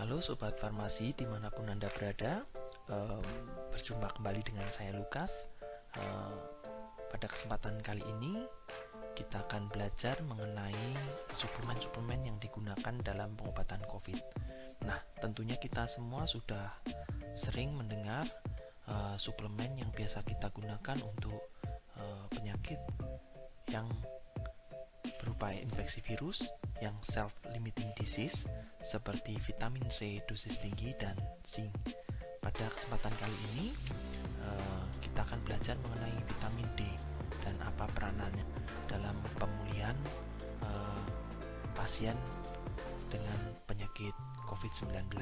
Halo Sobat Farmasi dimanapun Anda berada. Berjumpa kembali dengan saya Lukas. Pada kesempatan kali ini kita akan belajar mengenai suplemen-suplemen yang digunakan dalam pengobatan COVID. Nah, tentunya kita semua sudah sering mendengar suplemen yang biasa kita gunakan untuk penyakit yang berupa infeksi virus yang self-limiting disease seperti vitamin C dosis tinggi dan zinc. Pada kesempatan kali ini kita akan belajar mengenai vitamin D dan apa peranannya dalam pemulihan pasien dengan penyakit COVID-19.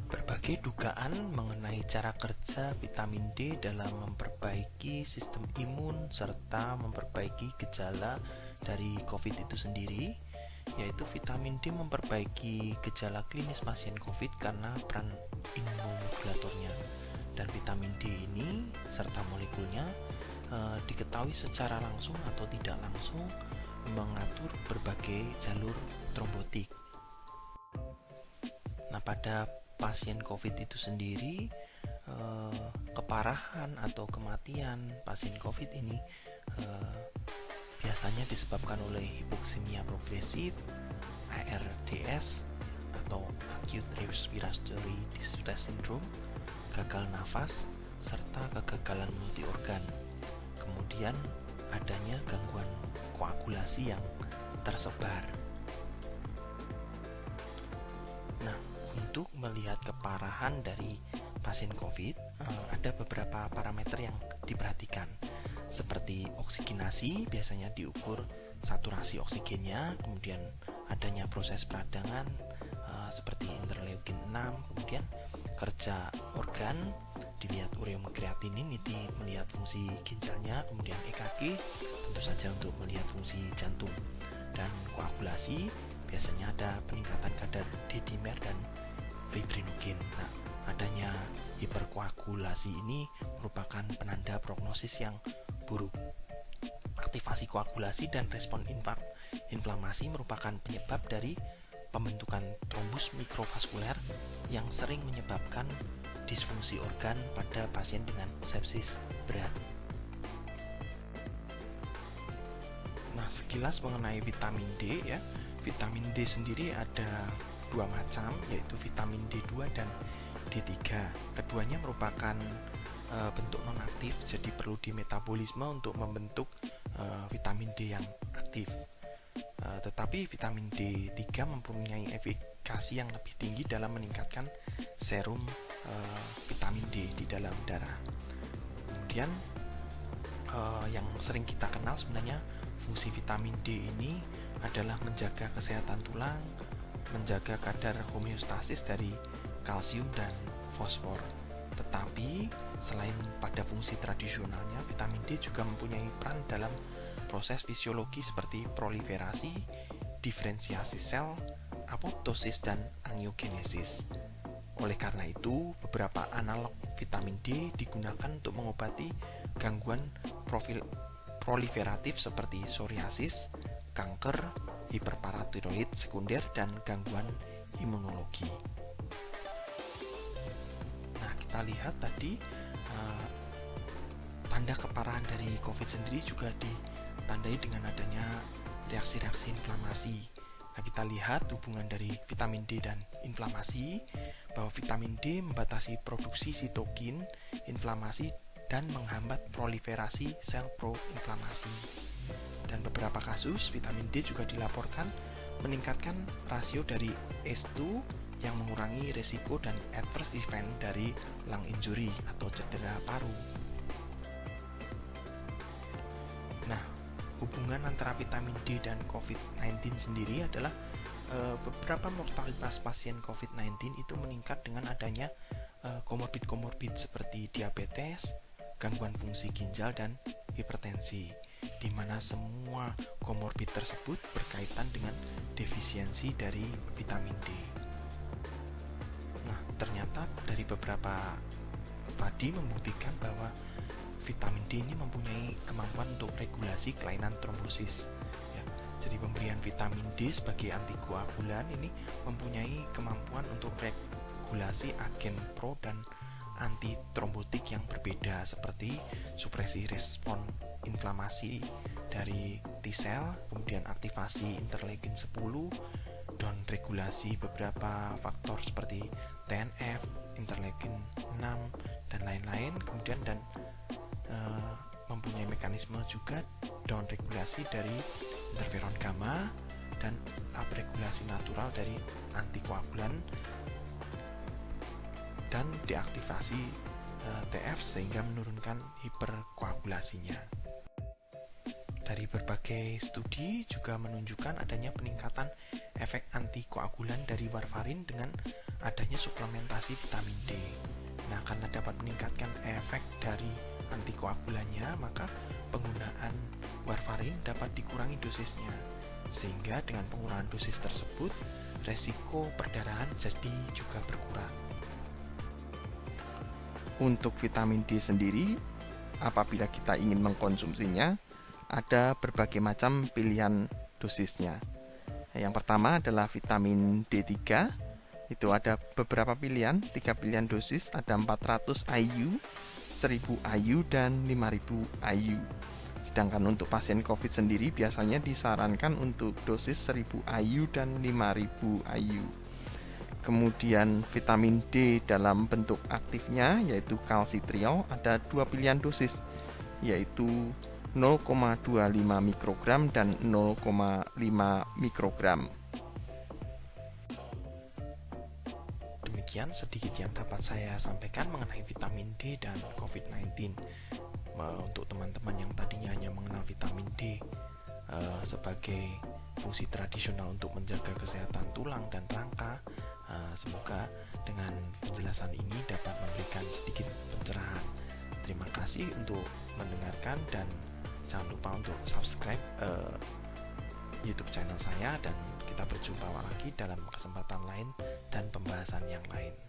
Berbagai dugaan mengenai cara kerja vitamin D dalam memperbaiki sistem imun serta memperbaiki gejala dari COVID itu sendiri, yaitu vitamin D memperbaiki gejala klinis pasien COVID karena peran imunomodulatornya. Dan vitamin D ini serta molekulnya diketahui secara langsung atau tidak langsung mengatur berbagai jalur trombotik. Nah, pada pasien COVID itu sendiri, keparahan atau kematian pasien COVID ini biasanya disebabkan oleh hipoksemia progresif, ARDS atau acute respiratory distress syndrome, gagal nafas, serta kegagalan multi organ. Kemudian adanya gangguan koagulasi yang tersebar. Untuk melihat keparahan dari pasien COVID, ada beberapa parameter yang diperhatikan, seperti oksigenasi, biasanya diukur saturasi oksigennya, kemudian adanya proses peradangan seperti interleukin 6, kemudian kerja organ, dilihat ureum kreatinin, itu melihat fungsi ginjalnya, kemudian EKG tentu saja untuk melihat fungsi jantung, dan koagulasi biasanya ada peningkatan kadar D-dimer dan fibrinogen. Nah, adanya hiperkoagulasi ini merupakan penanda prognosis yang buruk. Aktivasi koagulasi dan respon inflamasi merupakan penyebab dari pembentukan trombus mikrovaskuler yang sering menyebabkan disfungsi organ pada pasien dengan sepsis berat. Nah, sekilas mengenai vitamin D ya. Vitamin D sendiri ada dua macam, yaitu vitamin D2 dan D3. Keduanya merupakan bentuk non-aktif, jadi perlu dimetabolisme untuk membentuk vitamin D yang aktif. Tetapi vitamin D3 mempunyai efikasi yang lebih tinggi dalam meningkatkan serum vitamin D di dalam darah. Kemudian yang sering kita kenal sebenarnya fungsi vitamin D ini adalah menjaga kesehatan tulang, menjaga kadar homeostasis dari kalsium dan fosfor. Tetapi selain pada fungsi tradisionalnya, vitamin D juga mempunyai peran dalam proses fisiologi seperti proliferasi, diferensiasi sel, apoptosis, dan angiogenesis. Oleh karena itu, beberapa analog vitamin D digunakan untuk mengobati gangguan proliferatif seperti psoriasis, kanker, hiperparatiroid sekunder, dan gangguan imunologi. Nah, kita lihat tadi tanda keparahan dari COVID sendiri juga ditandai dengan adanya reaksi-reaksi inflamasi. Nah, kita lihat hubungan dari vitamin D dan inflamasi, bahwa vitamin D membatasi produksi sitokin inflamasi dan menghambat proliferasi sel pro-inflamasi. Dan beberapa kasus vitamin D juga dilaporkan meningkatkan rasio dari ACE2 yang mengurangi risiko dan adverse event dari lung injury atau cedera paru. Nah, hubungan antara vitamin D dan COVID-19 sendiri adalah beberapa mortalitas pasien COVID-19 itu meningkat dengan adanya komorbid seperti diabetes, gangguan fungsi ginjal, dan hipertensi, di mana semua komorbid tersebut berkaitan dengan defisiensi dari vitamin D. Nah, ternyata dari beberapa studi membuktikan bahwa vitamin D ini mempunyai kemampuan untuk regulasi kelainan trombosis. Ya, Jadi pemberian vitamin D sebagai antikoagulan ini mempunyai kemampuan untuk regulasi agen pro dan antitrombotik yang berbeda, seperti supresi respon inflamasi dari T-sel, kemudian aktivasi interleukin 10, dan regulasi beberapa faktor seperti TNF, interleukin 6 dan lain-lain. Kemudian mempunyai mekanisme juga down regulasi dari interferon gamma dan upregulasi natural dari antikoagulan dan deaktivasi TF sehingga menurunkan hiperkoagulasinya. Dari berbagai studi juga menunjukkan adanya peningkatan efek antikoagulan dari warfarin dengan adanya suplementasi vitamin D. Nah, karena dapat meningkatkan efek dari antikoagulannya, maka penggunaan warfarin dapat dikurangi dosisnya. Sehingga dengan pengurangan dosis tersebut, resiko perdarahan jadi juga berkurang. Untuk vitamin D sendiri, apabila kita ingin mengkonsumsinya, ada berbagai macam pilihan dosisnya. Yang pertama adalah vitamin D3. Itu ada beberapa pilihan, 3 pilihan dosis, ada 400 IU, 1000 IU, dan 5000 IU. Sedangkan untuk pasien COVID sendiri biasanya disarankan untuk dosis 1000 IU dan 5000 IU. Kemudian vitamin D dalam bentuk aktifnya yaitu kalsitriol ada 2 pilihan dosis, yaitu 0,25 mikrogram dan 0,5 mikrogram. Demikian sedikit yang dapat saya sampaikan mengenai vitamin D dan COVID-19. Untuk teman-teman yang tadinya hanya mengenal vitamin D sebagai fungsi tradisional untuk menjaga kesehatan tulang dan rangka, semoga dengan penjelasan ini dapat memberikan sedikit pencerahan. Terima kasih untuk mendengarkan dan jangan lupa untuk subscribe YouTube channel saya, dan kita berjumpa lagi dalam kesempatan lain dan pembahasan yang lain.